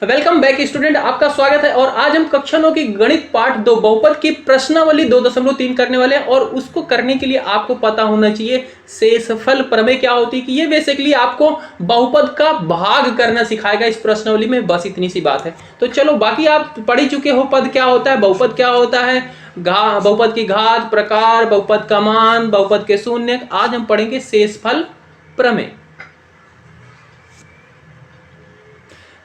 Welcome back student, आपका स्वागत है। और आज हम कक्षा 9 की गणित पार्ट 2 बहुपद की प्रश्नावली 2.3 करने वाले हैं। और उसको करने के लिए आपको पता होना चाहिए शेषफल प्रमेय क्या होती है, कि ये बेसिकली आपको बहुपद का भाग करना सिखाएगा इस प्रश्नावली में। बस इतनी सी बात है। तो चलो, बाकी आप पढ़ ही चुके हो पद क्या होता है, बहुपद क्या होता है, बहुपद की घात, प्रकार, बहुपद का मान, बहुपद के शून्य। आज हम पढ़ेंगे शेषफल प्रमेय।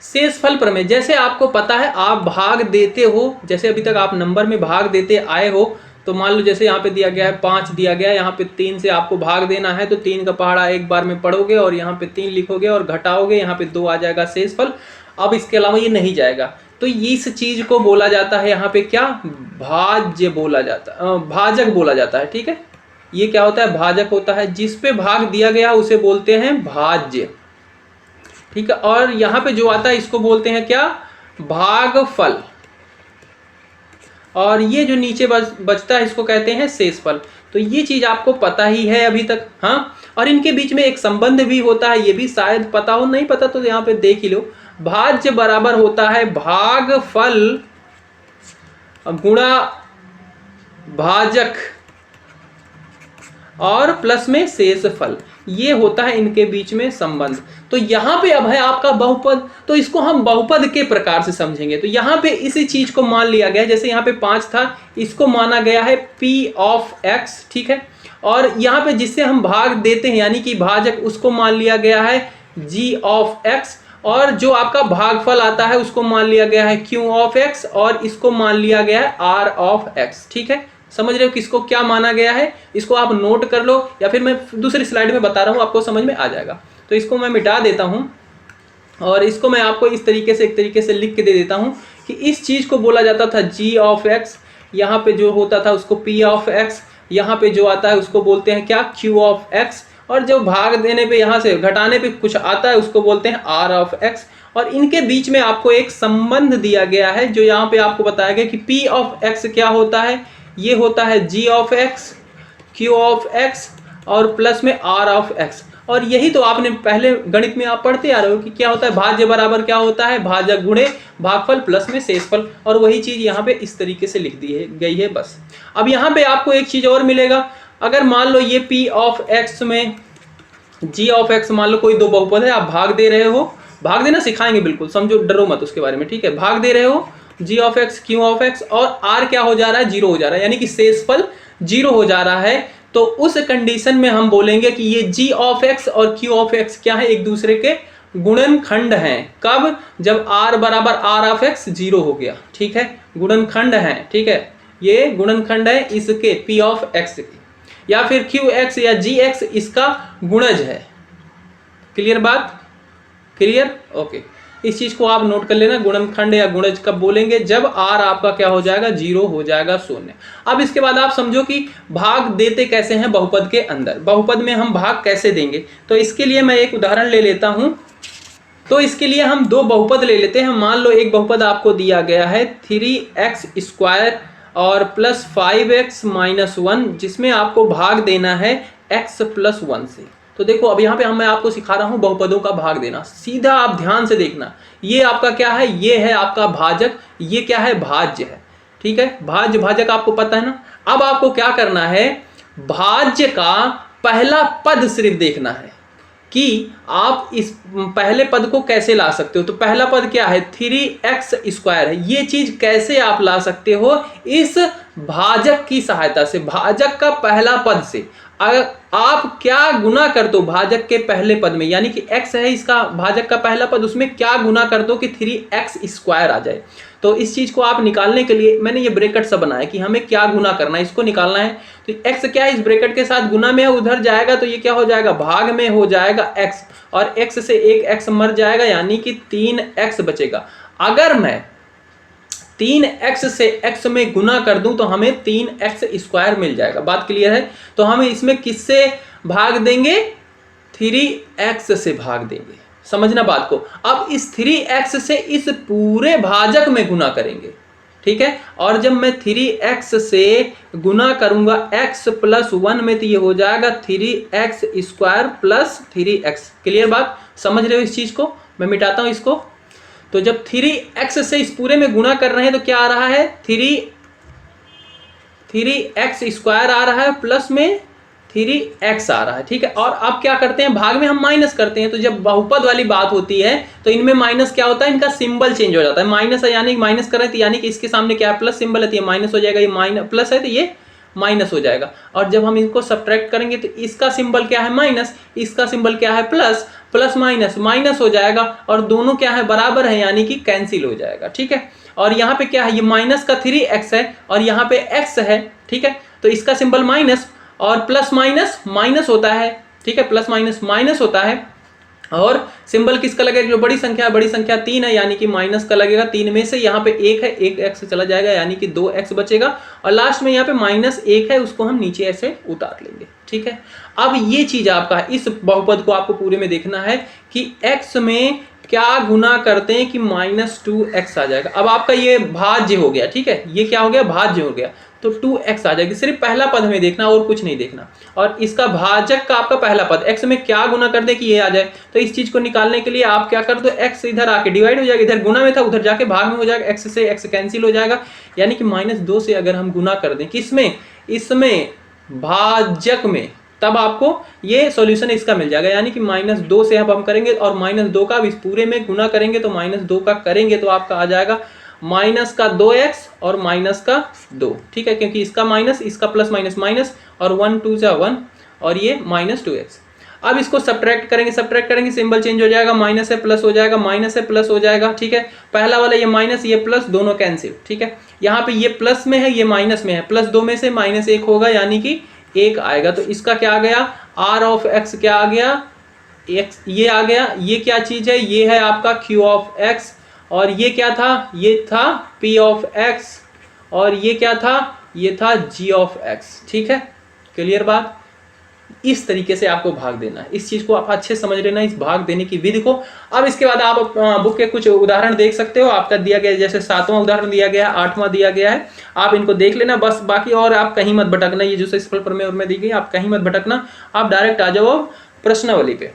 शेषफल प्रमेय, जैसे आपको पता है आप भाग देते हो, जैसे अभी तक आप नंबर में भाग देते आए हो। तो मान लो जैसे यहाँ पे दिया गया है 5 दिया गया है, यहाँ पे 3 से आपको भाग देना है। तो 3 का पहाड़ा एक बार में पढ़ोगे और यहाँ पे 3 लिखोगे और घटाओगे, यहाँ पे 2 आ जाएगा शेषफल। अब इसके अलावा ये नहीं जाएगा। तो इस चीज को बोला जाता है यहाँ पे क्या, भाज्य बोला जाता है, भाजक बोला जाता है। ठीक है, ये क्या होता है, भाजक होता है। जिस पे भाग दिया गया उसे बोलते हैं भाज्य। ठीक है, और यहां पे जो आता है इसको बोलते हैं क्या, भागफल। और ये जो नीचे बचता है इसको कहते हैं शेषफल। तो ये चीज आपको पता ही है अभी तक। हाँ, और इनके बीच में एक संबंध भी होता है, ये भी शायद पता हो, नहीं पता तो यहाँ पे देख ही लो। भाज्य बराबर होता है भागफल गुणा भाजक और प्लस में शेषफल। ये होता है इनके बीच में संबंध। तो यहां पे अब है आपका बहुपद, तो इसको हम बहुपद के प्रकार से समझेंगे। तो यहां पे इसी चीज को मान लिया गया है, जैसे यहां पे 5 था, इसको माना गया है p ऑफ x। ठीक है, और यहां पे जिससे हम भाग देते हैं यानी कि भाजक, उसको मान लिया गया है g ऑफ x। और जो आपका भागफल आता है उसको मान लिया गया है q ऑफ x, और इसको मान लिया गया है r ऑफ x। ठीक है, समझ रहे हो किसको क्या माना गया है, इसको आप नोट कर लो, या फिर मैं दूसरी स्लाइड में बता रहा हूं, आपको समझ में आ जाएगा। तो इसको मैं मिटा देता हूं और इसको मैं आपको इस तरीके से, एक तरीके से लिख के दे देता हूं कि इस चीज को बोला जाता था g ऑफ x। यहाँ पे जो होता था उसको p ऑफ x, यहाँ पे जो आता है उसको बोलते हैं क्या, q ऑफ x। और जो भाग देने पे, यहाँ से घटाने पे कुछ आता है उसको बोलते हैं r ऑफ x। और इनके बीच में आपको एक संबंध दिया गया है, जो यहाँ पे आपको बताया गया कि p ऑफ x क्या होता है, ये होता है g of x, q of x और प्लस में r ऑफ x। और यही तो आपने पहले गणित में आप पढ़ते आ रहे हो कि क्या होता है, भाज्य बराबर क्या होता है, भाजक गुणे भागफल प्लस में शेषफल। और वही चीज यहाँ पे इस तरीके से लिख दी गई है बस। अब यहाँ पे आपको एक चीज और मिलेगा, अगर मान लो ये p ऑफ x में g ऑफ x, मान लो कोई दो बहुपद है, आप भाग दे रहे हो, भाग देना सिखाएंगे बिल्कुल, समझो, डरो मत उसके बारे में। ठीक है, भाग दे रहे हो g of x, q of x, और r क्या हो जा रहा है, 0 हो जा रहा है, यानी कि शेषफल 0 हो जा रहा है। तो उस कंडीशन में हम बोलेंगे कि ये g ऑफ x और q ऑफ x क्या है, एक दूसरे के गुणनखंड हैं। कब, जब r बराबर r ऑफ x 0 हो गया। ठीक है, गुणनखंड हैं। ठीक है, ये गुणनखंड है इसके p ऑफ x के, या फिर qx या gx इसका गुणज है। क्लियर बात, क्लियर, ओके। इस चीज को आप नोट कर लेना, गुणनखंड या गुणज कब बोलेंगे, जब r आपका क्या हो जाएगा, 0 हो जाएगा, शून्य। अब इसके बाद आप समझो कि भाग देते कैसे हैं बहुपद के अंदर, बहुपद में हम भाग कैसे देंगे। तो इसके लिए मैं एक उदाहरण ले लेता हूं। तो इसके लिए हम दो बहुपद ले लेते हैं। मान लो एक बहुपद आपको दिया गया है 3x स्क्वायर और प्लस 5x माइनस 1, जिसमें आपको भाग देना है x प्लस 1 से। तो देखो, अब यहाँ पे मैं आपको सिखा रहा हूँ बहुपदों का भाग देना, सीधा आप ध्यान से देखना। ये आपका क्या है, ये है आपका भाजक, ये क्या है, भाज्य है। ठीक है, भाज्य भाजक आपको पता है ना। अब आपको क्या करना है, भाज्य का पहला पद सिर्फ देखना है कि आप इस पहले पद को कैसे ला सकते हो। तो पहला पद क्या है, 3x स्क्वायर है। ये चीज कैसे आप ला सकते हो, इस भाजक की सहायता से, भाजक का पहला पद से। अगर आप क्या गुना कर दो भाजक के पहले पद में, यानी कि x है इसका भाजक का पहला पद, उसमें क्या गुना कर दो कि 3x स्क्वायर आ जाए। तो इस चीज को आप निकालने के लिए मैंने ये ब्रैकेट सा बनाया कि हमें क्या गुना करना है, इसको निकालना है। तो x क्या है, इस ब्रैकेट के साथ गुना में उधर जाएगा, तो ये क्या हो जाएगा, भाग में हो जाएगा x, और x से एक x मर जाएगा, यानी कि 3x बचेगा। अगर मैं 3x से x में गुना कर दूं तो हमें 3x स्क्वायर मिल जाएगा। बात क्लियर है। तो हम इसमें किससे भाग देंगे, 3x से भाग देंगे। समझना बात को। अब इस 3x से इस पूरे भाजक में गुना करेंगे। ठीक है, और जब मैं 3x से गुना करूंगा x प्लस 1 में, तो ये हो जाएगा 3x square plus 3x। Clear बात, समझ रहे हो इस चीज को। मैं मिटाता हूं इसको। तो जब 3x से इस पूरे में गुणा कर रहे हैं तो क्या आ रहा है, 3x स्क्वायर आ रहा है, प्लस में 3x आ रहा है। ठीक है, और अब क्या करते हैं, भाग में हम माइनस करते हैं। तो जब बहुपद वाली बात होती है तो इनमें माइनस क्या होता है, इनका सिंबल चेंज हो जाता है। माइनस है यानी माइनस कर रहे हैं, यानी कि इसके सामने क्या है, प्लस सिंबल है, तो ये माइनस हो जाएगा, ये माइनस प्लस है तो ये माइनस हो जाएगा। और जब हम इनको सब्ट्रैक्ट करेंगे तो इसका सिंबल क्या है, माइनस, इसका सिंबल क्या है, प्लस, प्लस माइनस माइनस हो जाएगा, और दोनों क्या है, बराबर है, यानी कि कैंसिल हो जाएगा। ठीक है, और यहाँ पे क्या है, ये माइनस का 3x है और यहाँ पे x है। ठीक है, तो इसका सिंबल माइनस, और प्लस माइनस माइनस होता है। ठीक है, प्लस माइनस माइनस होता है, और सिंबल किसका लगेगा, जो बड़ी संख्या है, बड़ी संख्या 3 है, यानी कि माइनस का लगेगा। 3 में से यहाँ पे 1 है, 1 x चला जाएगा, यानी कि 2x बचेगा, और लास्ट में यहाँ पे -1 है, उसको हम नीचे ऐसे उतार लेंगे। ठीक है, अब ये चीज आपका इस बहुपद को आपको पूरे में देखना है कि x में क्या गुना करते हैं कि -2x आ जाएगा। अब आपका ये भाज्य हो गया। ठीक है, ये क्या हो गया, भाज्य हो गया, तो 2x आ जाएगी। सिर्फ पहला पद हमें देखना और कुछ नहीं देखना, और इसका भाजक का आपका पहला पद x में क्या गुना कर दे कि ये आ जाए। तो इस चीज को निकालने के लिए आप क्या कर दो, x इधर आके डिवाइड हो जाएगा, इधर गुना में था उधर जाके भाग में हो जाएगा, x से x कैंसिल हो जाएगा, यानी कि -2 से अगर हम गुना कर दें किसमें, इसमें भाजक में, तब आपको ये सॉल्यूशन इसका मिल जाएगा। यानी कि -2 से अब हम करेंगे और -2 का इस पूरे में गुना करेंगे, तो -2 का करेंगे तो आपका आ जाएगा माइनस का 2x और माइनस का 2। ठीक है, क्योंकि इसका माइनस, इसका प्लस माइनस माइनस, और 1 2 जा 1, और ये -2x। अब इसको सब्ट्रैक्ट करेंगे, सिंबल चेंज हो जाएगा, माइनस से प्लस हो जाएगा, माइनस से प्लस हो जाएगा। ठीक है, पहला वाला ये माइनस, ये प्लस, दोनों कैंसिल। ठीक है, यहाँ पे ये प्लस में है, ये माइनस में है, प्लस 2 में से -1 होगा, यानी कि 1 आएगा। तो इसका क्या आ गया, r ऑफ x क्या आ गया, x ये आ गया। ये क्या चीज है, ये है आपका q ऑफ x, और ये क्या था, ये था p ऑफ x, और ये क्या था, ये था g ऑफ x। ठीक है, क्लियर बात। इस तरीके से आपको भाग देना है, इस चीज को आप अच्छे समझ लेना, इस भाग देने की विधि को। अब इसके बाद आप बुक के कुछ उदाहरण देख सकते हो, आपका दिया गया जैसे 7वां उदाहरण दिया गया है, 8वां दिया गया है, आप इनको देख लेना बस। बाकी और आप कहीं मत भटकना, ये जो सेक्सफल प्रमेय में दी गई आप कहीं मत भटकना, आप डायरेक्ट आ जाओ प्रश्नावली पे।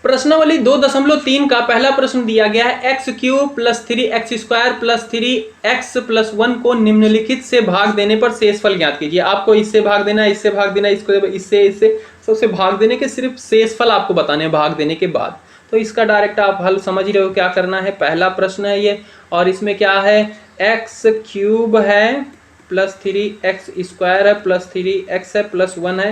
प्रश्नावली 2.3 का पहला प्रश्न दिया गया है, x³ + 3x² + 3x + 1 को निम्नलिखित से भाग देने पर शेषफल ज्ञात कीजिए। आपको इससे भाग देना है, इससे भाग देना है, इसको इससे सबसे भाग देने के सिर्फ शेषफल आपको बताने हैं भाग देने के बाद। तो इसका डायरेक्ट आप हल समझ रहे हो क्या करना है। पहला प्रश्न है ये, और इसमें क्या है, x³ है + 3x² है + 3x है + 1 है,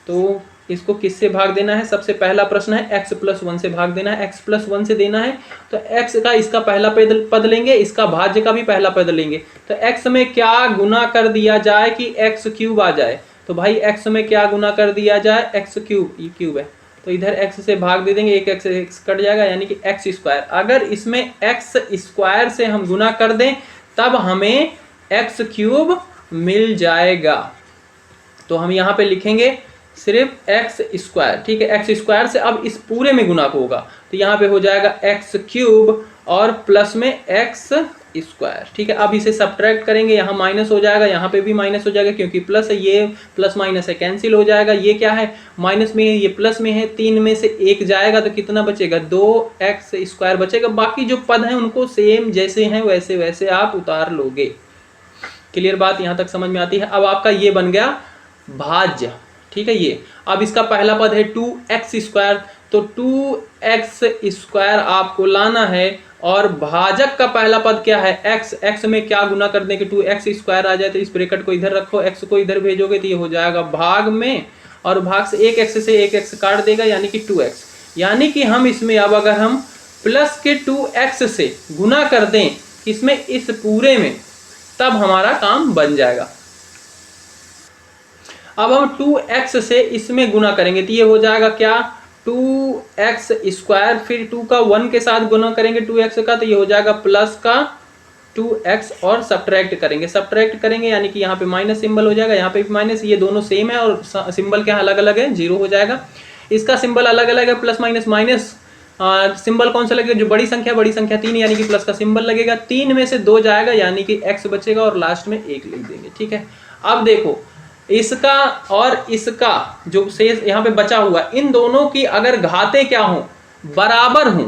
तो इसको किससे भाग देना है। सबसे पहला प्रश्न है x + 1 से भाग देना है, x + 1 से देना है, तो x का इसका पहला पद लेंगे, इसका भाज्य का भी पहला पद लेंगे। तो x में क्या गुना कर दिया जाए कि x³ आ जाए, तो भाई x में क्या गुना कर दिया जाए, x³, ये क्यूब है, तो इधर x से भाग दे देंगे, एक x कट जाएगा, यानी कि x²। अगर इसमें x² से हम गुना कर दें तब हमें x³ मिल जाएगा। तो हम यहाँ पे लिखेंगे सिर्फ x²। ठीक है, x² से अब इस पूरे में गुना होगा, तो यहाँ पे हो जाएगा x³ और प्लस में x²। ठीक है, अब इसे सब्ट्रैक्ट करेंगे, यहाँ माइनस हो जाएगा, यहाँ पे भी माइनस हो जाएगा, क्योंकि प्लस है, ये प्लस माइनस है, कैंसिल हो जाएगा। ये क्या है, माइनस में है, ये प्लस में है, 3 में से 1 जाएगा तो कितना बचेगा, 2x² बचेगा। बाकी जो पद हैं उनको सेम जैसे हैं वैसे वैसे आप उतार लोगे। क्लियर बात, यहाँ तक समझ में आती है। अब आपका ये बन गया भाज्य। ठीक है, ये अब इसका पहला पद है 2x², तो 2x² आपको लाना है, और भाजक का पहला पद क्या है, x में क्या गुना कर दें कि 2x² आ जाए, तो इस ब्रैकेट को इधर रखो, x को इधर भेजोगे तो ये हो जाएगा भाग में, और भाग से 1x से 1x काट देगा, यानी कि 2x। यानी कि हम इसमें अब अगर हम प्लस के 2x से गुना कर दें इसमें, इस पूरे में, तब हमारा काम बन जाएगा। अब हम 2x से इसमें गुना करेंगे तो ये हो जाएगा क्या, 2x², फिर 2 का 1 के साथ गुना करेंगे 2x का, तो ये हो जाएगा प्लस का 2x, और सब्ट्रैक्ट करेंगे यानी कि यहाँ पे माइनस सिंबल हो जाएगा, यहाँ पे भी माइनस, ये दोनों सेम है और सिंबल क्या अलग अलग है, 0 हो जाएगा। इसका सिंबल अलग अलग है, प्लस माइनस माइनस, सिंबल कौन सा लगेगा, जो बड़ी संख्या 3, यानी कि प्लस का सिंबल लगेगा, 3 में से 2 जाएगा, यानी कि x बचेगा, और लास्ट में 1 लिख देंगे। ठीक है, अब देखो इसका और इसका जो शेष यहाँ पे बचा हुआ, इन दोनों की अगर घातें क्या हो, बराबर हो,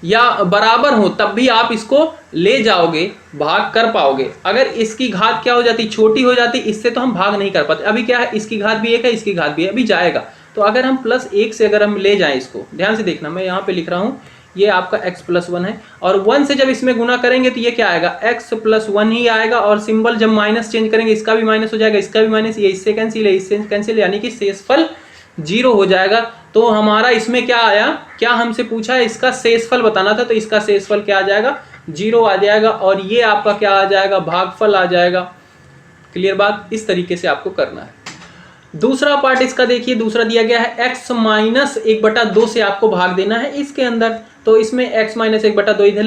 या बराबर हो तब भी आप इसको ले जाओगे, भाग कर पाओगे। अगर इसकी घात क्या हो जाती, छोटी हो जाती, इससे तो हम भाग नहीं कर पाते। अभी क्या है, इसकी घात भी 1 है, इसकी घात भी है, अभी जाएगा। तो अगर हम +1 से अगर हम ले जाएं इसको, ध्यान से देखना, मैं यहाँ पे लिख रहा हूँ, ये आपका x+1 है, और 1 से जब इसमें गुना करेंगे तो ये क्या आएगा, x+1 ही आएगा। और सिंबल जब माइनस चेंज करेंगे, इसका भी माइनस हो जाएगा, इसका भी माइनस, ये इससे कैंसिल है, इससे कैंसिल, यानी कि शेषफल 0 हो जाएगा। तो हमारा इसमें क्या आया, क्या हमसे पूछा है, इसका शेषफल बताना था, तो इसका शेषफल क्या आ जाएगा, 0 आ जाएगा। और ये आपका क्या आ जाएगा, भागफल आ जाएगा। क्लियर बात, इस तरीके से आपको करना है। दूसरा पार्ट इसका देखिए, दूसरा दिया गया है x - 1/2 से आपको भाग देना है इसके अंदर। तो इसमें x - 1/2 इधर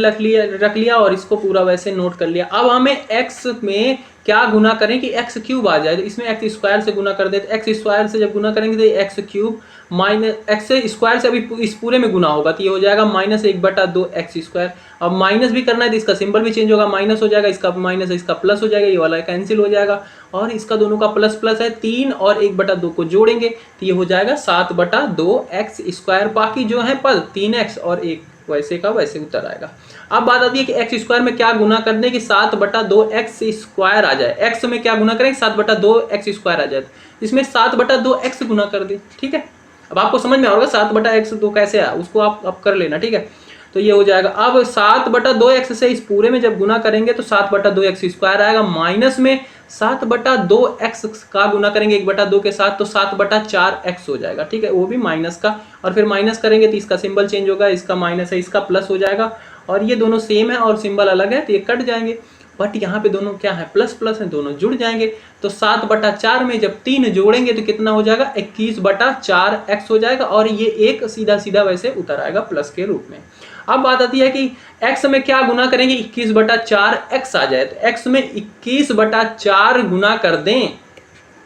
रख लिया और इसको पूरा वैसे नोट कर लिया। अब हमें x में क्या गुना करें कि x³ आ जाए, तो इसमें x² से गुना कर देते। x² से जब गुना करेंगे तो x³ माइनस x² से अभी इस पूरे में गुना होगा, तो ये हो जाएगा -1/2 x²। अब माइनस भी करना है तो इसका सिंबल भी चेंज होगा, माइनस हो जाएगा, इसका माइनस इसका प्लस हो जाएगा, ये वाला कैंसिल हो जाएगा। और इसका दोनों का प्लस प्लस है, 3 और 1/2 को जोड़ेंगे तो ये हो जाएगा 7/2 x²। बाकी जो है पद 3x और 1 वैसे का वैसे उतर आएगा। अब बात आती है कि x² में क्या गुना कर दें कि 7/2 x² आ जाए। x में क्या गुना करें, 7/2 x² आ जाए, इसमें 7/2 x गुना कर दे। ठीक है, अब आपको समझ में आ होगा 7/2 कैसे आया, उसको आप कर लेना। ठीक है, तो ये हो जाएगा। अब 7/2 x से इस पूरे में जब गुना करेंगे तो 7/2 x² आएगा, माइनस में 7/2 x का गुना करेंगे 1/2 के साथ तो 7/4 x हो जाएगा। ठीक है, वो भी माइनस का, और फिर माइनस करेंगे तो इसका सिंबल चेंज होगा, इसका माइनस है, इसका प्लस हो जाएगा। और ये दोनों सेम है और सिंबल अलग है तो ये कट जाएंगे, बट यहाँ पे दोनों क्या है, प्लस प्लस है, दोनों जुड़ जाएंगे। तो 7/4 में जब 3 जोड़ेंगे तो कितना हो जाएगा, 21/4 x हो जाएगा। और ये एक सीधा सीधा वैसे उतर आएगा प्लस के रूप में। अब बात आती है कि x में क्या गुना करेंगे, 21/4 x आ जाए, तो x में 21/4 गुना कर दें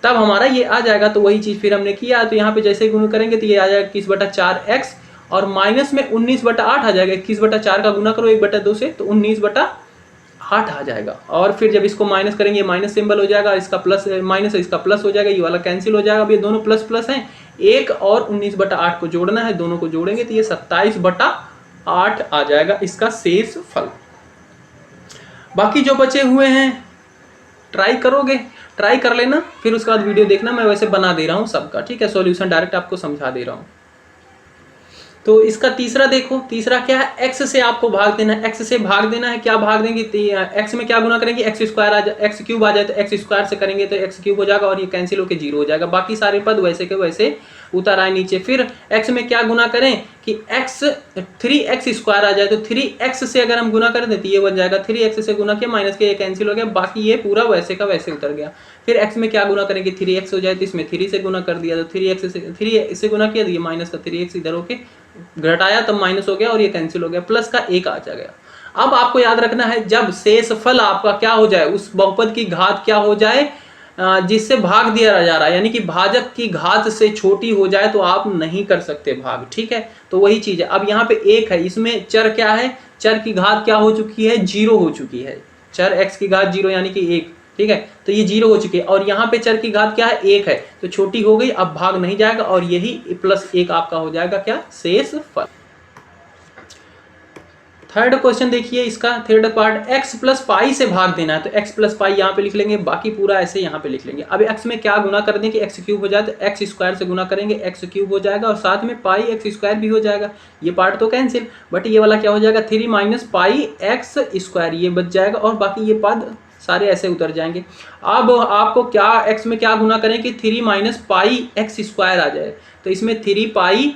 तब हमारा ये आ जाएगा। तो वही चीज फिर हमने किया, तो यहाँ पे जैसे गुना करेंगे तो ये आ जाएगा 21/4 x, और माइनस में 19/8 आ जाएगा। 21/4 का गुना करो 1/2 से तो 19/8 आ जाएगा। और फिर जब इसको माइनस करेंगे, माइनस सिंबल हो जाएगा, इसका प्लस माइनस है, इसका प्लस हो जाएगा, ये वाला कैंसिल हो जाएगा। अब ये दोनों प्लस प्लस हैं, 1 और 19/8 को जोड़ना है, दोनों को जोड़ेंगे तो ये 27/8 आ जाएगा इसका शेष फल। बाकी जो बचे हुए हैं ट्राई करोगे, ट्राई कर लेना, फिर उसके बाद वीडियो देखना, मैं वैसे बना दे रहा हूँ सबका। ठीक है, सॉल्यूशन डायरेक्ट आपको समझा दे रहा हूँ। तो इसका तीसरा देखो, तीसरा क्या है, x से आपको भाग देना है। x से भाग देना है, क्या भाग देंगे, x में क्या गुना करेंगे, x² आ जाए, x³ आ जाए तो x² से करेंगे तो x³ हो जाएगा और ये कैंसिल होकर 0 हो जाएगा। बाकी सारे पद वैसे के वैसे उतर आए नीचे। फिर x में क्या गुना करें कि 3x² आ जाए, तो 3x से अगर हम गुना कर दें तो ये बन जाएगा, 3x से गुना किया माइनस के ये कैंसिल हो गया, बाकी ये पूरा वैसे का वैसे उतर गया। फिर x में क्या गुना करेंगे, 3x हो जाए तो इसमें 3 से गुना कर दिया, तो 3 से गुना किया तो ये माइनस का 3x इधर होके घटाया तब माइनस हो गया और ये कैंसिल हो गया, प्लस का 1 आ गया। अब आपको याद रखना है, जब शेषफल आपका क्या हो जाए, उस बहुपद की घात क्या हो जाए जिससे भाग दिया जा रहा है, यानी कि भाजक की घात से छोटी हो जाए तो आप नहीं कर सकते भाग। ठीक है, तो वही चीज है। अब यहाँ पे 1 है, इसमें चर क्या है, चर की घात क्या हो चुकी है, 0 हो चुकी है। चर x की घात 0 यानी कि 1। ठीक है, तो ये 0 हो चुकी है, और यहाँ पे चर की घात क्या है, 1 है, तो छोटी हो गई, अब भाग नहीं जाएगा, और यही +1 आपका हो जाएगा क्या, शेष फल। थर्ड क्वेश्चन देखिए, इसका थर्ड पार्ट, x + पाई से भाग देना है, तो x + पाई यहाँ पे लिख लेंगे, बाकी पूरा ऐसे यहाँ पे लिख लेंगे। अब x में क्या गुना कर दें कि x³ हो जाए, तो x² से गुना करेंगे, x³ हो जाएगा, और साथ में पाई x² भी हो जाएगा। ये पार्ट तो कैंसिल, बट ये वाला क्या हो जाएगा, 3 - पाई x², ये बच जाएगा, और बाकी ये पद सारे ऐसे उतर जाएंगे। अब आपको क्या x में क्या गुना करें कि 3 - पाई x² आ जाए, तो इसमें 3 पाई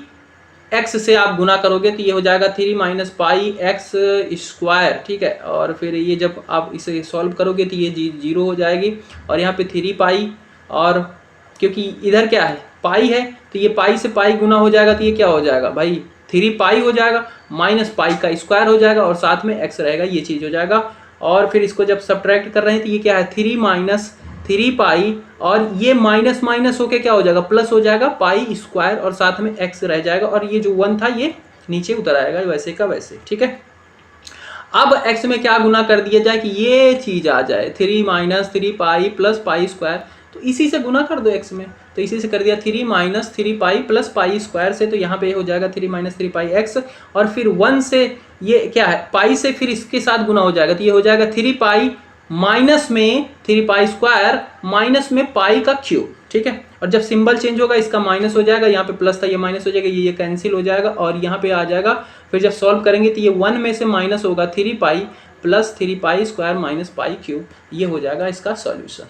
x से आप गुना करोगे तो ये हो जाएगा 3 - पाई x²। ठीक है, और फिर ये जब आप इसे सॉल्व करोगे तो ये 0 हो जाएगी, और यहाँ पे 3 पाई, और क्योंकि इधर क्या है, पाई है, तो ये पाई से पाई गुना हो जाएगा, तो ये क्या हो जाएगा भाई, 3 पाई हो जाएगा, माइनस पाई का स्क्वायर हो जाएगा, और साथ में x रहेगा, ये चीज़ हो जाएगा। और फिर इसको जब सब्ट्रैक्ट कर रहे हैं तो ये क्या है, 3 पाई, और ये माइनस माइनस होके क्या हो जाएगा, प्लस हो जाएगा पाई², और साथ में x रह जाएगा, और ये जो 1 था ये नीचे उतर आएगा वैसे का वैसे। ठीक है, अब x में क्या गुना कर दिया जाए कि ये चीज आ जाए, 3 - 3 पाई + पाई², तो इसी से गुना कर दो x में, तो इसी से कर दिया 3 minus 3 pi plus pi square से, तो यहाँ पे हो जाएगा 3 माइनस 3 पाई x, और फिर 1 से ये क्या है पाई से फिर इसके साथ गुना हो जाएगा, तो ये हो जाएगा 3 पाई माइनस में 3 पाई स्क्वायर माइनस में पाई का क्यूब, ठीक है। और जब सिंबल चेंज होगा इसका माइनस हो जाएगा, यहाँ पे प्लस था ये माइनस हो जाएगा, ये कैंसिल हो जाएगा और यहाँ पे आ जाएगा। फिर जब सॉल्व करेंगे तो ये 1 में से माइनस होगा 3 pi plus 3 pi square minus pi cube, ये हो जाएगा इसका सॉल्यूशन।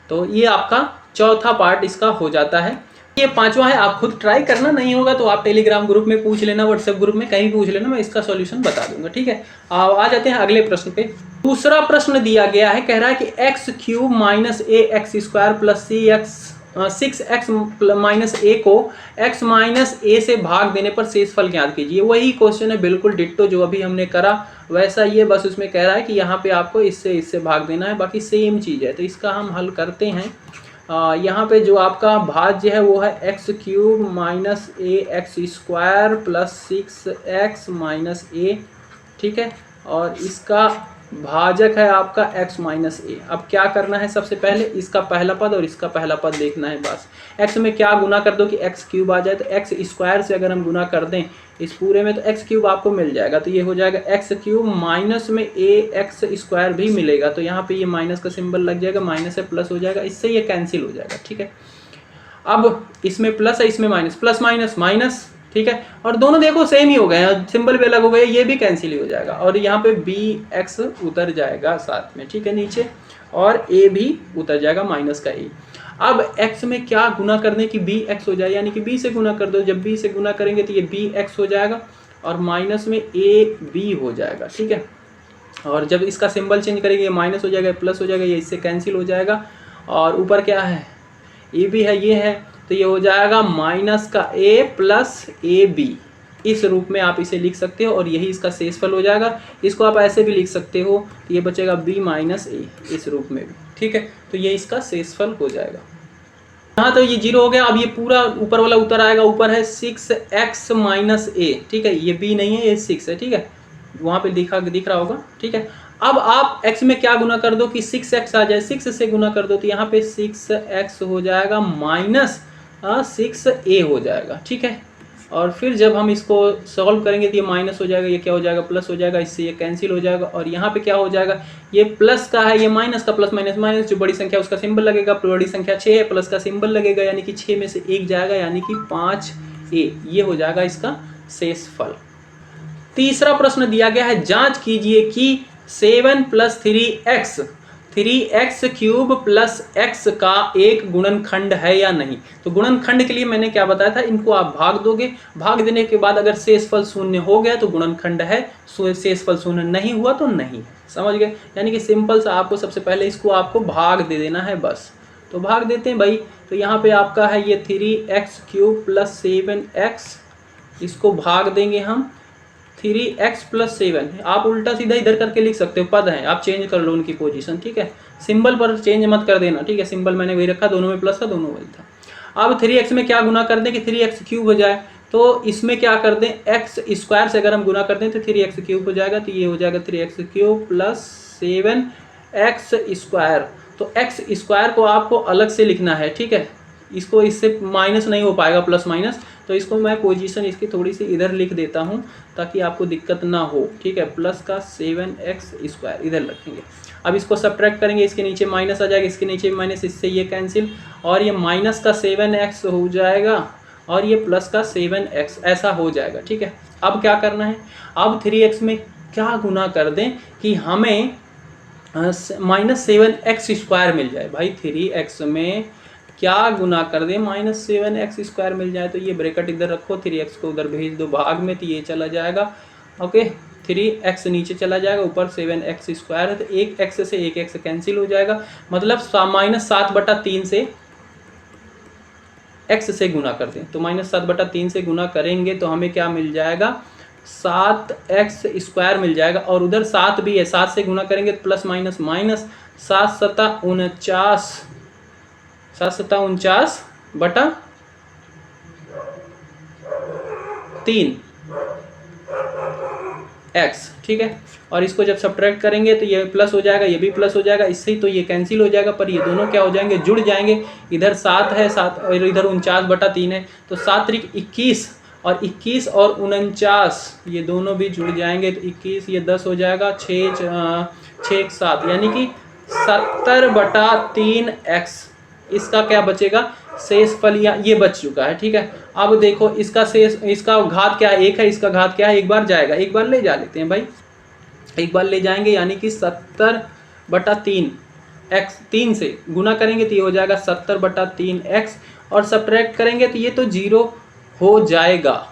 तो ये आपका चौथा पार्ट इसका हो जाता है। ये पांचवा है, आप खुद ट्राई करना, नहीं होगा तो आप टेलीग्राम ग्रुप में पूछ लेना, व्हाट्सएप ग्रुप में कहीं पूछ लेना, मैं इसका सॉल्यूशन बता दूंगा, ठीक है। आ जाते हैं अगले प्रश्न पे। दूसरा प्रश्न दिया गया है, कह रहा है कि x cube minus a x square plus C x 6x minus ए को x माइनस ए से भाग देने पर शेषफल ज्ञात कीजिए। वही क्वेश्चन है, बिल्कुल डिट्टो जो अभी हमने करा वैसा ये, बस उसमें कह रहा है कि यहाँ पे आपको इससे भाग देना है, बाकी सेम चीज़ है। तो इसका हम हल करते हैं। यहाँ पे जो आपका भाज्य है वो है x cube minus a x square plus 6x minus a, ठीक है। और इसका भाजक है आपका x माइनस ए। अब क्या करना है, सबसे पहले इसका पहला पद और इसका पहला पद देखना है बस। x में क्या गुना कर दो कि x क्यूब आ जाए, तो x स्क्वायर से अगर हम गुना कर दें इस पूरे में तो x क्यूब आपको मिल जाएगा, तो ये हो जाएगा x क्यूब माइनस में ए एक्स स्क्वायर भी मिलेगा, तो यहाँ पे ये माइनस का सिंबल लग जाएगा, माइनस से प्लस हो जाएगा, इससे ये कैंसिल हो जाएगा, ठीक है। अब इसमें प्लस है, इसमें माइनस, प्लस माइनस माइनस, ठीक है। और दोनों देखो सेम ही हो गए हैं, सिंबल भी अलग हो गए, ये भी कैंसिल ही हो जाएगा और यहाँ पे बी एक्स उतर जाएगा साथ में, ठीक है, नीचे, और ए भी उतर जाएगा माइनस का ए। अब x में क्या गुना करने की बी एक्स हो जाए, यानी कि b से गुना कर दो। जब b से गुना करेंगे तो ये बी एक्स हो जाएगा और माइनस में ए बी हो जाएगा, ठीक है। और जब इसका सिंबल चेंज करेंगे ये माइनस हो जाएगा, प्लस हो जाएगा, ये इससे कैंसिल हो जाएगा। और ऊपर क्या है, ए भी है, ये है, तो ये हो जाएगा माइनस का a प्लस ए बी। इस रूप में आप इसे लिख सकते हो और यही इसका शेषफल हो जाएगा। इसको आप ऐसे भी लिख सकते हो, तो ये बचेगा b माइनस ए इस रूप में भी, ठीक है। तो ये इसका शेषफल हो जाएगा। यहाँ तो ये 0 हो गया। अब ये पूरा ऊपर वाला उतर आएगा, ऊपर है 6x माइनस ए, ठीक है, ये b नहीं है, ये 6 है, ठीक है, वहाँ पे दिख रहा होगा, ठीक है। अब आप x में क्या गुना कर दो कि 6x आ जाए, 6 से गुना कर दो, तो यहाँ पे 6x हो जाएगा माइनस 6a हो जाएगा, ठीक है। और फिर जब हम इसको सॉल्व करेंगे तो ये माइनस हो जाएगा, ये क्या हो जाएगा, प्लस हो जाएगा, इससे ये कैंसिल हो जाएगा। और यहाँ पे क्या हो जाएगा, ये प्लस का है, ये माइनस का, प्लस माइनस माइनस, जो बड़ी संख्या उसका सिंबल लगेगा, बड़ी संख्या 6 है, प्लस का सिंबल लगेगा, यानी कि 6 में से 1 जाएगा, यानी कि 5a, ये हो जाएगा इसका शेषफल। तीसरा प्रश्न दिया गया है, जांच कीजिए कि 7 plus 3x cube plus x का एक गुणनखंड है या नहीं। तो गुणनखंड के लिए मैंने क्या बताया था, इनको आप भाग दोगे, भाग देने के बाद अगर शेषफल शून्य हो गया तो गुणनखंड है, शेषफल शून्य नहीं हुआ तो नहीं, समझ गए। यानी कि सिंपल सा आपको सबसे पहले इसको आपको भाग दे देना है बस। तो भाग देते हैं भाई, तो यहाँ पे आपका है ये 3x क्यूब प्लस 7x, इसको भाग देंगे हम 3x प्लस 7। आप उल्टा सीधा इधर करके लिख सकते हो, पद हैं, आप चेंज कर लो उनकी पोजीशन, ठीक है, सिंबल पर चेंज मत कर देना, ठीक है। सिंबल मैंने वही रखा, दोनों में प्लस था, दोनों वही था। अब 3x में क्या गुना कर दें कि 3x क्यूब हो जाए, तो इसमें क्या कर दें, x स्क्वायर से अगर हम गुना कर दें तो 3x क्यूब हो जाएगा, तो ये हो जाएगा 3x cube plus 7x square. तो x स्क्वायर को आपको अलग से लिखना है, ठीक है, इसको इससे माइनस नहीं हो पाएगा, प्लस माइनस, तो इसको मैं पोजीशन इसकी थोड़ी सी इधर लिख देता हूँ ताकि आपको दिक्कत ना हो, ठीक है। प्लस का 7x स्क्वायर इधर रखेंगे। अब इसको सब्ट्रैक्ट करेंगे, इसके नीचे माइनस आ जाएगा, इसके नीचे माइनस, इससे ये कैंसिल, और ये माइनस का 7x हो जाएगा और ये प्लस का 7x, ऐसा हो जाएगा, ठीक है। अब क्या करना है, अब 3x में क्या गुना कर दें कि हमें माइनस 7x स्क्वायर मिल जाए। भाई 3x में क्या गुना कर दे, माइनस 7x स्क्वायर मिल जाए, तो ये ब्रैकेट इधर रखो, 3x को उधर भेज दो भाग में, तो ये चला जाएगा, ओके, 3x नीचे चला जाएगा, ऊपर 7x स्क्वायर है, तो एक x से एक x कैंसिल हो जाएगा, मतलब माइनस 7/3 से x से गुना कर दें, तो माइनस 7/3 से गुना करेंगे तो हमें क्या मिल जाएगा, 7x स्क्वायर मिल जाएगा। और उधर 7 भी है, 7 से गुना करेंगे तो प्लस माइनस माइनस, 7 7 49, 7 7 49/3 एक्स, ठीक है। और इसको जब सब्ट्रैक्ट करेंगे तो ये प्लस हो जाएगा, ये भी प्लस हो जाएगा, इससे ही तो ये कैंसिल हो जाएगा, पर ये दोनों क्या हो जाएंगे, जुड़ जाएंगे। इधर 7 है, 7 और इधर 49/3 है, तो 7 त्रिक 21 और 21 और 49 ये दोनों भी जुड़ जाएंगे, तो 21 ये 10 हो जाएगा, 6 7 यानी कि 70/3 एक्स। इसका क्या बचेगा, शेष फल या ये बच चुका है, ठीक है। अब देखो इसका शेष, इसका घात क्या है, 1 है, इसका घात क्या है, एक बार जाएगा, एक बार ले जा लेते हैं भाई, एक बार ले जाएंगे, यानी कि 70/3 एक्स, 3 से गुना करेंगे तो ये हो जाएगा 70/3 एक्स, और सब्ट्रैक्ट करेंगे तो ये तो 0 हो जाएगा।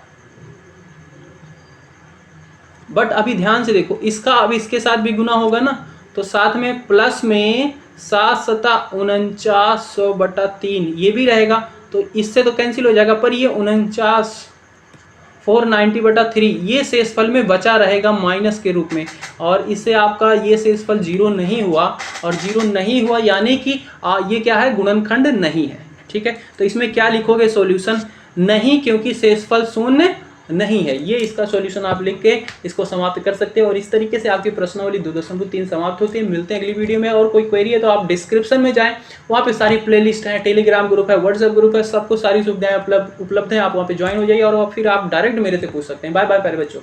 बट अभी ध्यान से देखो, इसका अब इसके साथ भी गुना होगा ना, तो साथ में प्लस में 7 7 49/3 ये भी रहेगा, तो इससे तो कैंसिल हो जाएगा, पर ये 49 490/3 ये शेषफल में बचा रहेगा माइनस के रूप में, और इससे आपका ये शेषफल 0 नहीं हुआ, और 0 नहीं हुआ यानी कि ये क्या है, गुणनखंड नहीं है, ठीक है। तो इसमें क्या लिखोगे, सॉल्यूशन नहीं, क्योंकि शेषफल शून्य नहीं है। ये इसका सॉल्यूशन आप लिख के इसको समाप्त कर सकते हैं, और इस तरीके से आपकी प्रश्नावली 2.3 समाप्त होती है। मिलते हैं अगली वीडियो में, और कोई क्वेरी है तो आप डिस्क्रिप्शन में जाएं, वहाँ पे सारी प्लेलिस्ट है, टेलीग्राम ग्रुप है, व्हाट्सएप ग्रुप है, सबको सारी सुविधाएं उपलब्ध है, आप वहाँ पे ज्वाइन हो जाइए, और फिर आप डायरेक्ट मेरे से पूछ सकते हैं। बाय बाय प्यारे बच्चों।